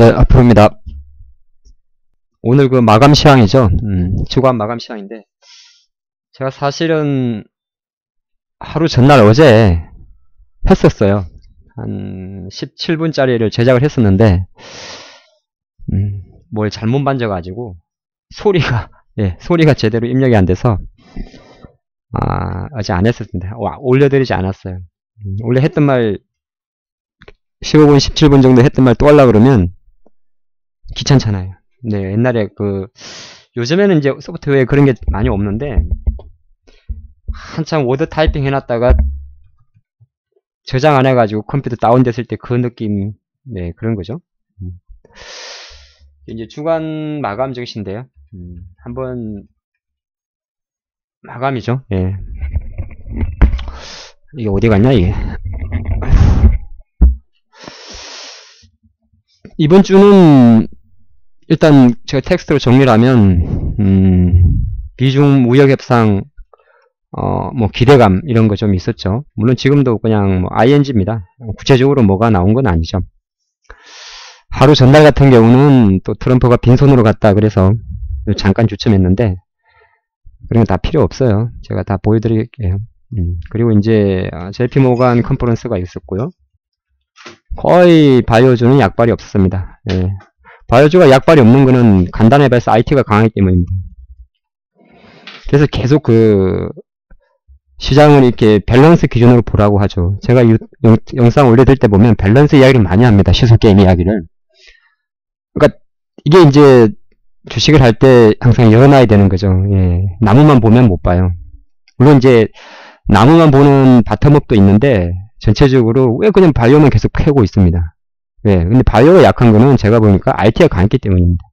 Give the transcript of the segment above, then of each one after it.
네, 앞으로입니다. 오늘 그 마감 시황이죠. 주간 마감 시황인데, 제가 사실은 하루 전날 어제 했었어요. 한 17분짜리를 제작을 했었는데, 뭘 잘못 만져가지고, 소리가 제대로 입력이 안 돼서, 아직 안 했었는데, 올려드리지 않았어요. 원래 했던 말, 15분, 17분 정도 했던 말 또 하려고 그러면, 귀찮잖아요. 네, 옛날에 요즘에는 이제 소프트웨어에 그런 게 많이 없는데, 한참 워드 타이핑 해놨다가, 저장 안 해가지고 컴퓨터 다운됐을 때 그 느낌, 네, 그런 거죠. 이제 주간 마감 정시인데요. 한번, 마감이죠. 예. 이게 어디 갔냐, 이게. 이번 주는, 일단 제가 텍스트로 정리를 하면 비중 무역 협상 뭐 기대감 이런 거 좀 있었죠. 물론 지금도 그냥 뭐 ing입니다. 구체적으로 뭐가 나온 건 아니죠. 하루 전날 같은 경우는 또 트럼프가 빈손으로 갔다 그래서 잠깐 주춤했는데 그런 거 다 필요 없어요. 제가 다 보여드릴게요. 그리고 이제 JP 모간 컨퍼런스가 있었고요. 거의 바이오주는 약발이 없었습니다. 예. 바이오주가 약발이 없는 거는 간단하게 봐서 IT가 강하기 때문입니다. 그래서 계속 시장을 이렇게 밸런스 기준으로 보라고 하죠. 제가 영상 올려드릴 때 보면 밸런스 이야기를 많이 합니다. 시술게임 이야기를. 그러니까 이게 이제 주식을 할 때 항상 열어놔야 되는 거죠. 예. 나무만 보면 못 봐요. 물론 이제 나무만 보는 바텀업도 있는데 전체적으로 왜 그냥 바이오만 계속 패고 있습니다. 네, 근데 바이오가 약한 거는 제가 보니까 IT가 강했기 때문입니다.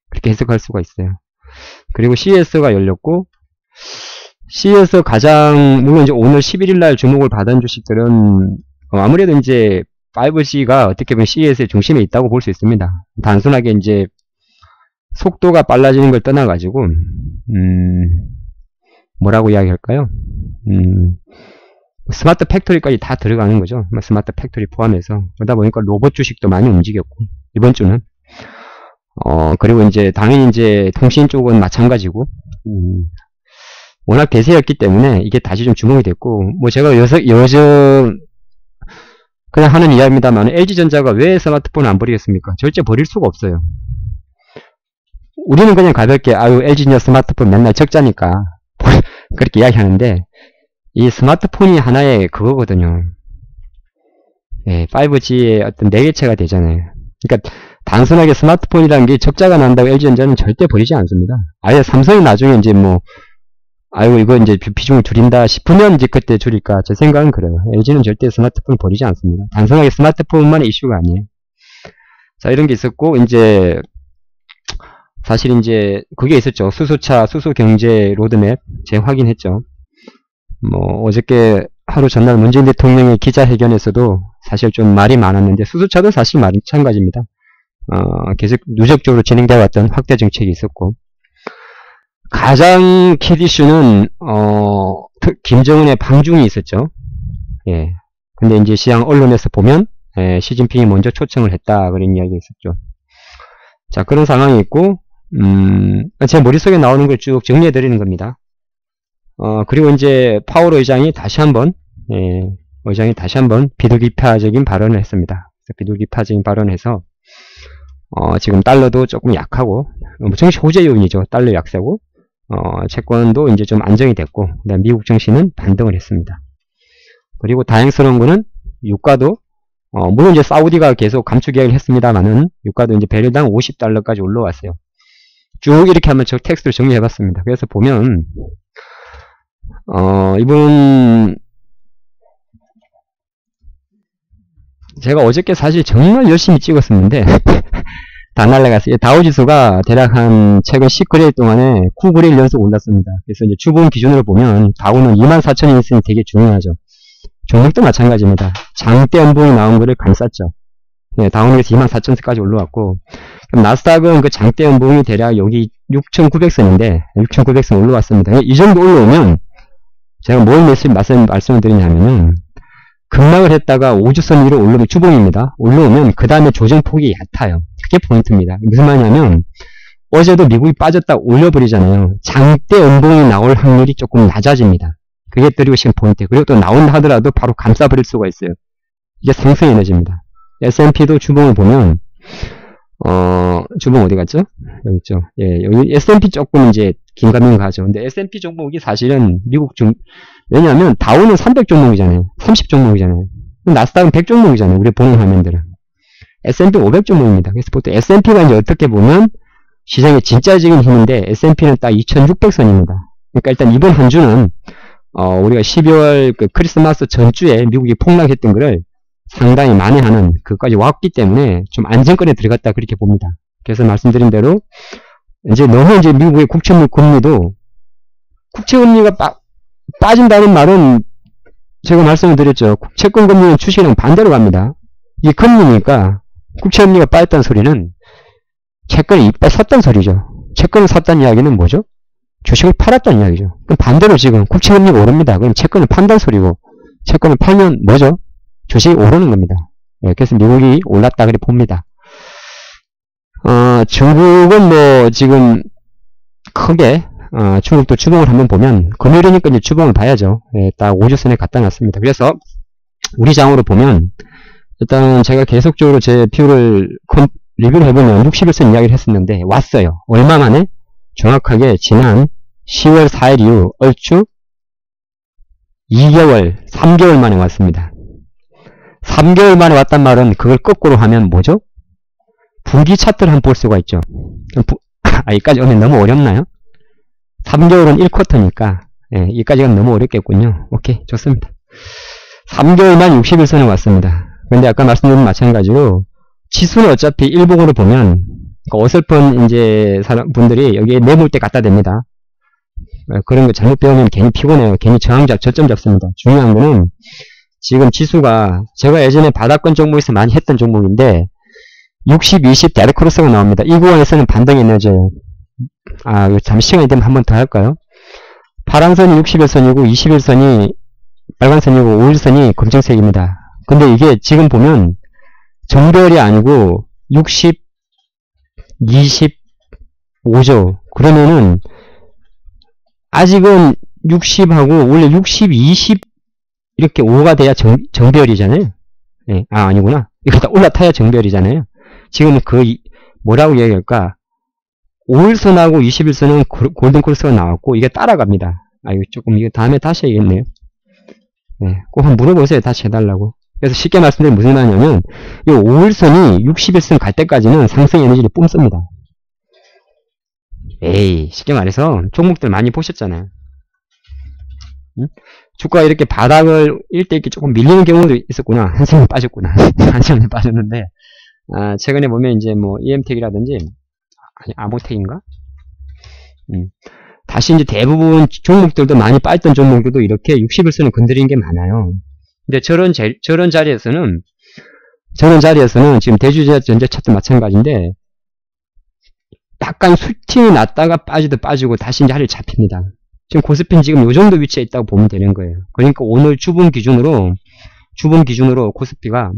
그렇게 해석할 수가 있어요. 그리고 CES가 열렸고, CES 물론 이제 오늘 11일날 주목을 받은 주식들은, 아무래도 이제 5G가 어떻게 보면 CES의 중심에 있다고 볼 수 있습니다. 단순하게 이제, 속도가 빨라지는 걸 떠나가지고, 뭐라고 이야기할까요? 스마트 팩토리까지 다 들어가는 거죠. 스마트 팩토리 포함해서. 그러다 보니까 로봇 주식도 많이 움직였고, 이번 주는. 그리고 이제, 당연히 이제, 통신 쪽은 마찬가지고, 워낙 대세였기 때문에 이게 다시 좀 주목이 됐고, 뭐 제가 그냥 하는 이야기입니다만, LG전자가 왜 스마트폰을 안 버리겠습니까? 절대 버릴 수가 없어요. 우리는 그냥 가볍게, LG전자 스마트폰 맨날 적자니까, 그렇게 이야기하는데, 이 스마트폰이 하나의 그거거든요. 예, 5G의 어떤 매개체가 되잖아요. 그러니까 단순하게 스마트폰이라는 게 적자가 난다고 LG전자는 절대 버리지 않습니다. 아예 삼성이 나중에 이제 이거 이제 비중을 줄인다 싶으면 이제 그때 줄일까. 제 생각은 그래요. LG는 절대 스마트폰을 버리지 않습니다. 단순하게 스마트폰만의 이슈가 아니에요. 자, 이런 게 있었고, 이제, 사실 이제, 그게 있었죠. 수소 경제 로드맵, 재확인했죠. 어저께 하루 전날 문재인 대통령의 기자회견에서도 사실 좀 말이 많았는데, 수소차도 사실 마찬가지입니다. 계속 누적적으로 진행되어 왔던 확대 정책이 있었고, 가장 키이슈는, 김정은의 방중이 있었죠. 예. 근데 이제 시장 언론에서 보면, 시진핑이 먼저 초청을 했다, 그런 이야기가 있었죠. 자, 그런 상황이 있고, 제 머릿속에 나오는 걸 쭉 정리해 드리는 겁니다. 그리고 이제 파월 의장이 다시 한번 비둘기파적인 발언을 했습니다. 비둘기파적인 발언을 해서 지금 달러도 조금 약하고 정시 호재 요인이죠. 달러 약세고 채권도 이제 좀 안정이 됐고 그다음 미국 증시는 반등을 했습니다. 그리고 다행스러운 거는 유가도 물론 이제 사우디가 계속 감축 이야기를 했습니다만은 유가도 이제 배럴당 50달러까지 올라왔어요. 쭉 이렇게 한번 저 텍스트를 정리해봤습니다. 그래서 보면 이분 제가 어저께 사실 정말 열심히 찍었었는데 다 날라갔어요. 다우지수가 대략 한 최근 10거래일 동안에 9거래일 연속 올랐습니다. 그래서 이제 주봉 기준으로 보면 다우는 24,000이 있으니 되게 중요하죠. 종목도 마찬가지입니다. 장대 연봉이 나온 거를 감쌌죠. 네, 다우에서 24,000선까지 올라왔고 그럼 나스닥은 그 장대 연봉이 대략 여기 6,900선인데 6,900선 올라왔습니다. 이 정도 올라오면 제가 뭘 말씀을 드리냐면은 급락을 했다가 5주선 위로 올라오면 주봉입니다. 올라오면 그 다음에 조정폭이 얕아요. 그게 포인트입니다. 무슨 말이냐면 어제도 미국이 빠졌다 올려버리잖아요. 장대 연봉이 나올 확률이 조금 낮아집니다. 그게 드리고 싶은 포인트. 그리고 또 나온다 하더라도 바로 감싸버릴 수가 있어요. 이게 상승 에너지입니다. S&P도 주봉을 보면 주봉 어디 갔죠? 여기 있죠. 예, 여기 S&P 조금 이제 긴가민가 가죠. 근데 S&P 종목이 사실은 미국 왜냐하면 다우는 300 종목이잖아요. 30 종목이잖아요. 나스닥은 100 종목이잖아요. 우리 보는 화면들은. S&P 500 종목입니다. 그래서 보통 S&P가 이제 어떻게 보면 시장의 진짜적인 힘인데 S&P는 딱 2600선입니다. 그러니까 일단 이번 한 주는 우리가 12월 그 크리스마스 전주에 미국이 폭락했던 거를 상당히 만회하는 그까지 왔기 때문에 좀 안정권에 들어갔다 그렇게 봅니다. 그래서 말씀드린 대로 이제 너무 이제 미국의 국채물 금리도 국채금리가 빠진다는 말은 제가 말씀을 드렸죠. 채권 금리는 주식이랑 반대로 갑니다. 이게 금리니까 국채금리가 빠졌다는 소리는 채권을 이빨 샀다는 소리죠. 채권을 샀다는 이야기는 뭐죠? 주식을 팔았다는 이야기죠. 그럼 반대로 지금 국채금리가 오릅니다. 그럼 채권을 판다는 소리고 채권을 팔면 뭐죠? 주식이 오르는 겁니다. 예, 그래서 미국이 올랐다 그래 봅니다. 중국은 뭐 지금 크게 중국도 주봉을 한번 보면 금요일이니까 이제 주봉을 봐야죠. 예, 딱 5주선에 갖다 놨습니다. 그래서 우리 장으로 보면 일단 제가 계속적으로 제 뷰를 리뷰를 해보면 61선 이야기를 했었는데 왔어요. 얼마 만에? 정확하게 지난 10월 4일 이후 얼추 2개월, 3개월 만에 왔습니다. 3개월 만에 왔단 말은 그걸 거꾸로 하면 뭐죠? 분기 차트를 한번 볼 수가 있죠. 여기까지 오면 너무 어렵나요? 3개월은 1쿼터니까 예, 여기까지가 너무 어렵겠군요. 오케이, 좋습니다. 3개월만 61선에 왔습니다. 그런데 아까 말씀드린 마찬가지로 지수는 어차피 일봉으로 보면 어설픈 이제 분들이 여기에 매물 때 갖다 댑니다. 그런 거 잘못 배우면 괜히 피곤해요. 괜히 저점 잡습니다. 중요한 거는 지금 지수가 제가 예전에 바닥권 종목에서 많이 했던 종목인데 60, 20 데르크로스가 나옵니다. 이 구간에서는 반등이 에너지예요. 잠시 시간이 되면 한 번 더 할까요? 파란선이 61선이고 21선이 빨간선이고 51선이 검정색입니다. 근데 이게 지금 보면 정별이 아니고 60, 25죠. 그러면은 아직은 60하고 원래 60, 20 이렇게 5가 돼야 정별이잖아요. 예, 아니구나. 이거 다 올라타야 정별이잖아요. 지금 뭐라고 얘기할까? 5일선하고 21선은 골든크로스가 나왔고 이게 따라갑니다. 이거 조금 이거 다음에 다시 해야겠네요. 네, 꼭 한번 물어보세요. 다시 해달라고. 그래서 쉽게 말씀드리면 무슨 말이냐면 이 5일선이 61선 갈 때까지는 상승 에너지를 뿜습니다. 에이, 쉽게 말해서 종목들 많이 보셨잖아요. 응? 주가가 이렇게 바닥을 일대 이렇게 조금 밀리는 경우도 있었구나. 한시간에 빠졌구나. 한시간에 빠졌는데 최근에 보면 이제 뭐 EM텍이라든지 아모텍인가? 다시 이제 대부분 종목들도 많이 빠졌던 종목들도 이렇게 60일선을 건드리는 게 많아요. 근데 저런 자리에서는 지금 대주전자 차트 마찬가지인데 약간 수팅이 났다가 빠지고 다시 이제 하루 잡힙니다. 지금 코스피는 지금 요 정도 위치에 있다고 보면 되는 거예요. 그러니까 오늘 주봉 기준으로 코스피가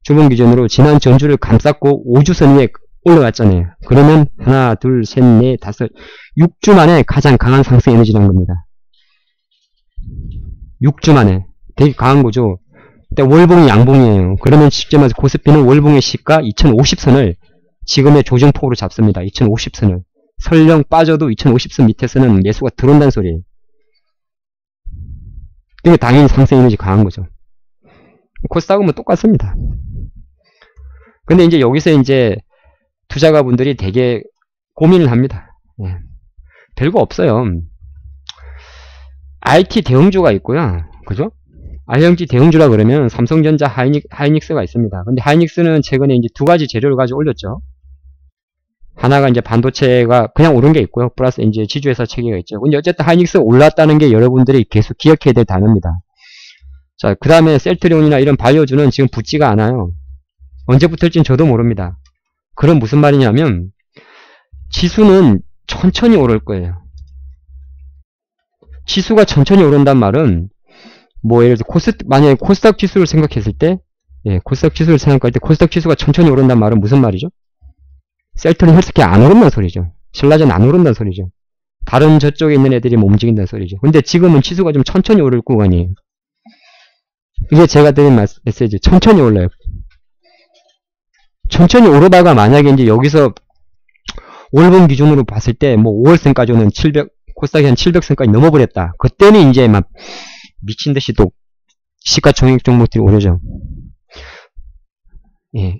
주봉 기준으로 지난 전주를 감쌌고 5주선 위에 올라갔잖아요. 그러면 하나, 둘, 셋, 넷, 다섯, 6주 만에 가장 강한 상승 에너지라는 겁니다. 6주 만에 되게 강한 거죠. 근데 월봉이 양봉이에요. 그러면 쉽게 말해서 코스피는 월봉의 시가 2050선을 지금의 조정폭으로 잡습니다. 2050선을. 설령 빠져도 2050선 밑에서는 매수가 들어온다는 소리예요. 이게 당연히 상승 에너지 강한 거죠. 코스닥은 뭐 똑같습니다. 근데 이제 여기서 이제 투자가분들이 되게 고민을 합니다. 예. 별거 없어요. IT 대형주가 있고요. 그죠? IMG 대형주라 그러면 삼성전자, 하이닉스가 있습니다. 근데 하이닉스는 최근에 이제 두 가지 재료를 가지고 올렸죠. 하나가 이제 반도체가 그냥 오른 게 있고요. 플러스 이제 지주회사 체계가 있죠. 근데 어쨌든 하이닉스가 올랐다는 게 여러분들이 계속 기억해야 될 단어입니다. 자, 그 다음에 셀트리온이나 이런 바이오주는 지금 붙지가 않아요. 언제 붙을지는 저도 모릅니다. 그럼 무슨 말이냐면 지수는 천천히 오를 거예요. 지수가 천천히 오른단 말은 뭐 예를 들어 만약에 코스닥 지수를 생각했을 때 예, 코스닥 지수를 생각할 때 코스닥 지수가 천천히 오른다는 말은 무슨 말이죠? 셀트리 헬스케어 안 오른다는 소리죠. 신라젠 안 오른다는 소리죠. 다른 저쪽에 있는 애들이 못 움직인다는 소리죠. 근데 지금은 지수가 좀 천천히 오를 구간이에요. 이게 제가 드린 메시지. 천천히 올라요. 천천히 오르다가 만약에 이제 여기서 월봉 기준으로 봤을 때 뭐 5월선까지는 700, 코스닥이 한 700선까지 넘어버렸다. 그때는 이제 막 미친듯이 또 시가총액 종목들이 오르죠. 예.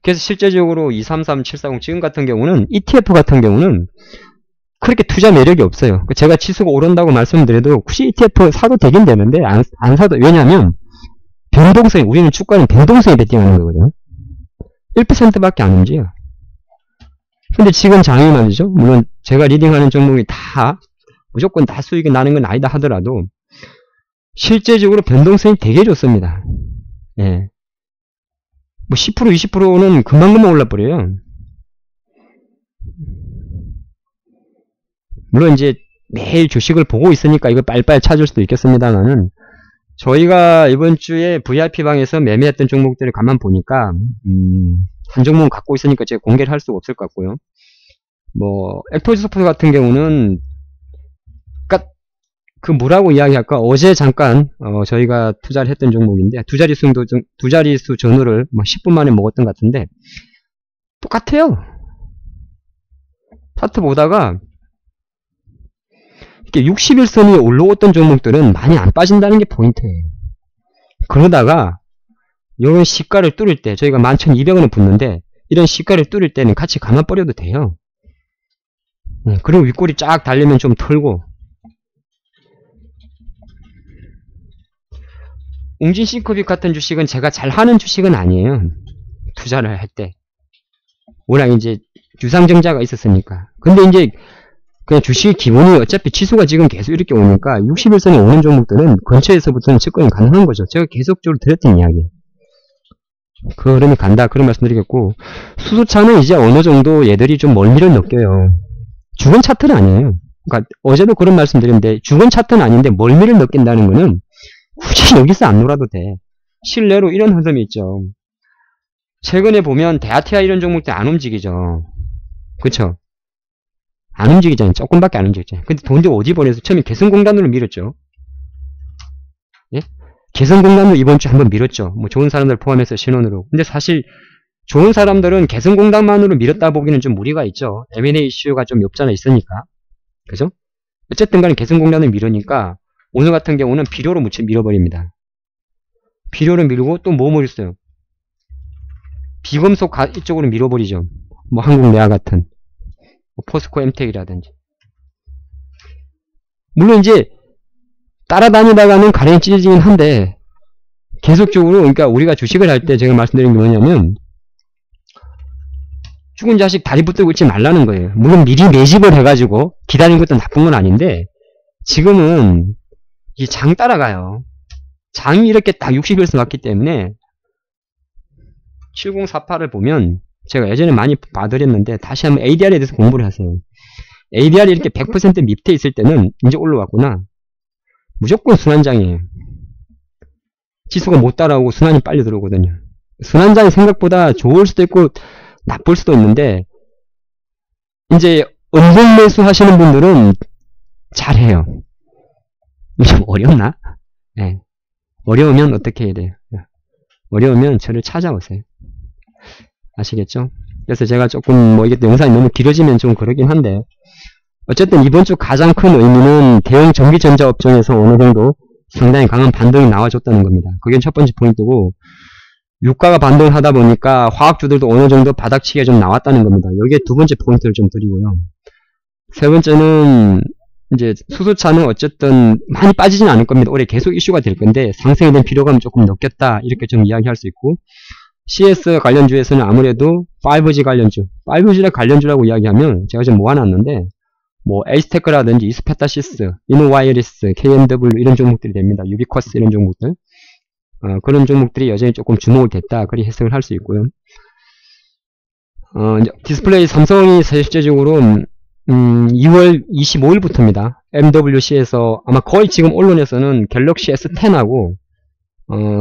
그래서 실제적으로 233, 740 지금 같은 경우는 ETF 같은 경우는 그렇게 투자 매력이 없어요. 제가 지수가 오른다고 말씀드려도 굳이 ETF 사도 되긴 되는데 안 사도, 왜냐하면 변동성이, 우리는 주가는 변동성에 베팅하는 거거든요. 1%밖에 안 움직여. 근데 지금 장이 말이죠. 물론 제가 리딩하는 종목이 다 무조건 다 수익이 나는 건 아니다 하더라도 실제적으로 변동성이 되게 좋습니다. 예. 뭐 10%, 20%는 금방금방 올라버려요. 물론 이제 매일 주식을 보고 있으니까 이거 빨리빨리 찾을 수도 있겠습니다만은 저희가 이번 주에 VIP방에서 매매했던 종목들을 가만 보니까 한 종목은 갖고 있으니까 제가 공개를 할 수가 없을 것 같고요. 뭐 액토지소프트 같은 경우는 그 뭐라고 이야기할까? 어제 잠깐 저희가 투자를 했던 종목인데 두 자릿수 전후를 뭐 10분 만에 먹었던 것 같은데 똑같아요. 차트 보다가 이렇게 60일선 위에 올라왔던 종목들은 많이 안 빠진다는 게 포인트예요. 그러다가 이런 시가를 뚫을 때 저희가 11,200원을 붙는데 이런 시가를 뚫을 때는 같이 가만 버려도 돼요. 그리고 윗골이 쫙 달리면 좀 털고 웅진싱크빅 같은 주식은 제가 잘 하는 주식은 아니에요. 투자를 할 때. 워낙 이제 유상증자가 있었으니까. 근데 이제 그냥 주식 기본이 어차피 지수가 지금 계속 이렇게 오니까 61선에 오는 종목들은 근처에서부터는 접근이 가능한 거죠. 제가 계속적으로 드렸던 이야기. 그 흐름이 간다. 그런 말씀 드리겠고, 수소차는 이제 어느 정도 얘들이 좀 멀미를 느껴요. 죽은 차트는 아니에요. 그러니까 어제도 그런 말씀 드렸는데 죽은 차트는 아닌데 멀미를 느낀다는 거는 굳이 여기서 안 놀아도 돼. 실내로 이런 흐름이 있죠. 최근에 보면 대아티아 이런 종목들 안 움직이죠. 그쵸? 안 움직이잖아요. 조금밖에 안 움직이잖아요. 근데 돈도 어디 보내서 처음에 개성공단으로 밀었죠. 예? 개성공단으로 이번 주에 한번 밀었죠. 뭐 좋은 사람들 포함해서 신원으로. 근데 사실 좋은 사람들은 개성공단만으로 밀었다 보기는 좀 무리가 있죠. M&A 이슈가 좀 없잖아 있으니까. 그죠? 어쨌든 간에 개성공단을 밀으니까 오늘 같은 경우는 비료로 밀어버립니다. 비료를 밀고 또 뭐 밀었어요? 비금속 이쪽으로 밀어버리죠. 뭐 한국내화 같은 뭐 포스코 엠텍이라든지. 물론 이제 따라다니다가는 가랭이 찢어지긴 한데 계속적으로 그러니까 우리가 주식을 할 때 제가 말씀드린 게 뭐냐면 죽은 자식 다리 붙들고 있지 말라는 거예요. 물론 미리 매집을 해가지고 기다리는 것도 나쁜 건 아닌데 지금은 이 장 따라가요. 장이 이렇게 딱 60일에서 왔기 때문에 7048을 보면 제가 예전에 많이 봐드렸는데 다시 한번 ADR에 대해서 공부를 하세요. ADR이 이렇게 100% 밑에 있을 때는 이제 올라왔구나. 무조건 순환장이에요. 지수가 못 따라오고 순환이 빨리 들어오거든요. 순환장이 생각보다 좋을 수도 있고 나쁠 수도 있는데 이제 은봉 매수 하시는 분들은 잘해요. 좀 어렵나? 네. 어려우면 어떻게 해야 돼요? 어려우면 저를 찾아오세요. 아시겠죠? 그래서 제가 조금 뭐 이게 영상이 너무 길어지면 좀 그러긴 한데 어쨌든 이번 주 가장 큰 의미는 대형 전기전자 업종에서 어느 정도 상당히 강한 반등이 나와줬다는 겁니다. 그게 첫 번째 포인트고 유가가 반등을 하다 보니까 화학주들도 어느 정도 바닥치기가 좀 나왔다는 겁니다. 여기에 두 번째 포인트를 좀 드리고요. 세 번째는 이제 수소차는 어쨌든 많이 빠지진 않을 겁니다. 올해 계속 이슈가 될 건데 상승에 대한 피로감이 조금 느꼈다 이렇게 좀 이야기할 수 있고 CS 관련주에서는 아무래도 5G 관련주 5G랑 관련주라고 이야기하면 제가 좀 모아놨는데 뭐 에이스테크라든지 이스페타시스, 이노와이어리스, KMW 이런 종목들이 됩니다. 유비쿼스 이런 종목들 그런 종목들이 여전히 조금 주목을 됐다 그리 해석을 할 수 있고요. 이제 디스플레이 삼성이 실제적으로 2월 25일부터입니다. MWC에서 아마 거의 지금 언론에서는 갤럭시 S10하고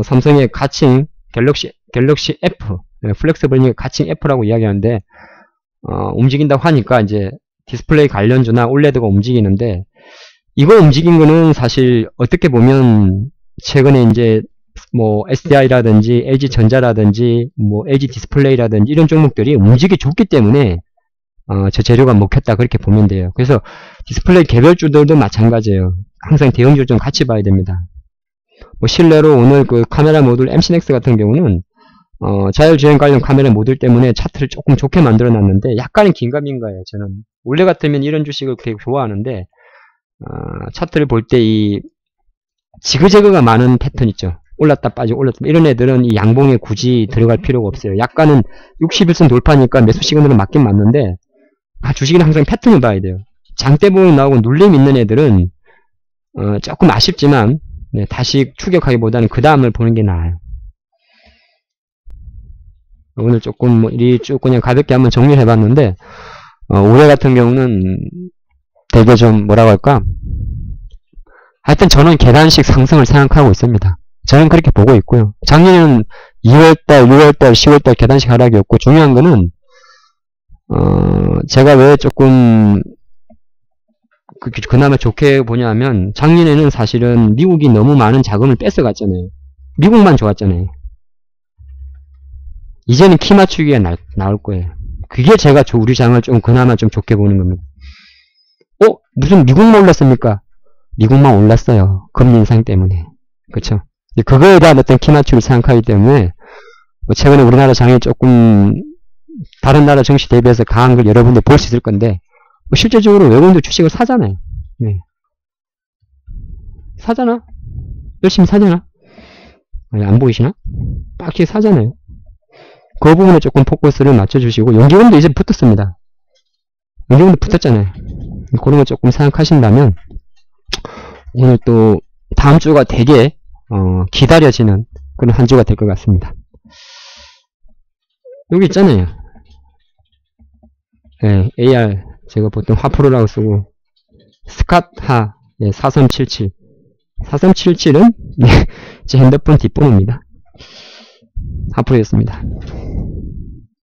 삼성의 가칭 갤럭시 갤럭시 F, 플렉서블링 가칭 F라고 이야기하는데, 움직인다고 하니까 이제 디스플레이 관련주나 올레드가 움직이는데, 이거 움직인 거는 사실 어떻게 보면 최근에 이제 뭐 SDI라든지 LG전자라든지 뭐 LG 디스플레이라든지 이런 종목들이 움직이 좋기 때문에 저 재료가 먹혔다 그렇게 보면 돼요. 그래서 디스플레이 개별주들도 마찬가지예요. 항상 대형주 좀 같이 봐야 됩니다. 뭐 실내로 오늘 그 카메라 모듈 MCNX 같은 경우는 자율주행 관련 카메라 모듈 때문에 차트를 조금 좋게 만들어 놨는데 약간의 긴가민 거예요. 저는 원래 같으면 이런 주식을 되게 좋아하는데 차트를 볼 때 이 지그재그가 많은 패턴 있죠. 올랐다 빠지고 올랐다 이런 애들은 이 양봉에 굳이 들어갈 필요가 없어요. 약간은 61선 돌파니까 매수 시그널은 맞긴 맞는데 주식은 항상 패턴을 봐야 돼요. 장대 부분 나오고 눌림 있는 애들은 조금 아쉽지만 네, 다시 추격하기보다는 그 다음을 보는 게 나아요. 오늘 조금 뭐 이리 쭉 그냥 가볍게 한번 정리를 해봤는데 올해 같은 경우는 되게 좀 뭐라고 할까, 하여튼 저는 계단식 상승을 생각하고 있습니다. 저는 그렇게 보고 있고요. 작년에는 2월달, 6월달, 10월달 계단식 하락이었고, 중요한 거는 제가 왜 조금 그나마 좋게 보냐면 작년에는 사실은 미국이 너무 많은 자금을 뺏어갔잖아요. 미국만 좋았잖아요. 이제는 키 맞추기가 나올 거예요. 그게 제가 우리 장을 좀 그나마 좀 좋게 보는 겁니다. 무슨 미국만 올랐습니까? 미국만 올랐어요. 금리 인상 때문에. 그쵸? 그거에 대한 어떤 키 맞추기를 생각하기 때문에 뭐 최근에 우리나라 장이 조금 다른 나라 증시 대비해서 강한 걸 여러분들 볼 수 있을 건데 뭐 실제적으로 외국인도 주식을 사잖아요. 네. 사잖아? 열심히 사잖아? 아니, 안 보이시나? 빡시게 사잖아요. 그 부분에 조금 포커스를 맞춰주시고, 연기금도 이제 붙었습니다. 연기금도 붙었잖아요. 그런 거 조금 생각하신다면, 오늘 또 다음 주가 되게 기다려지는 그런 한 주가 될 것 같습니다. 여기 있잖아요. 네, AR 제가 보통 화프로라고 쓰고 스캇하 4377 4377은 제 핸드폰 뒷번호입니다. 화프로였습니다.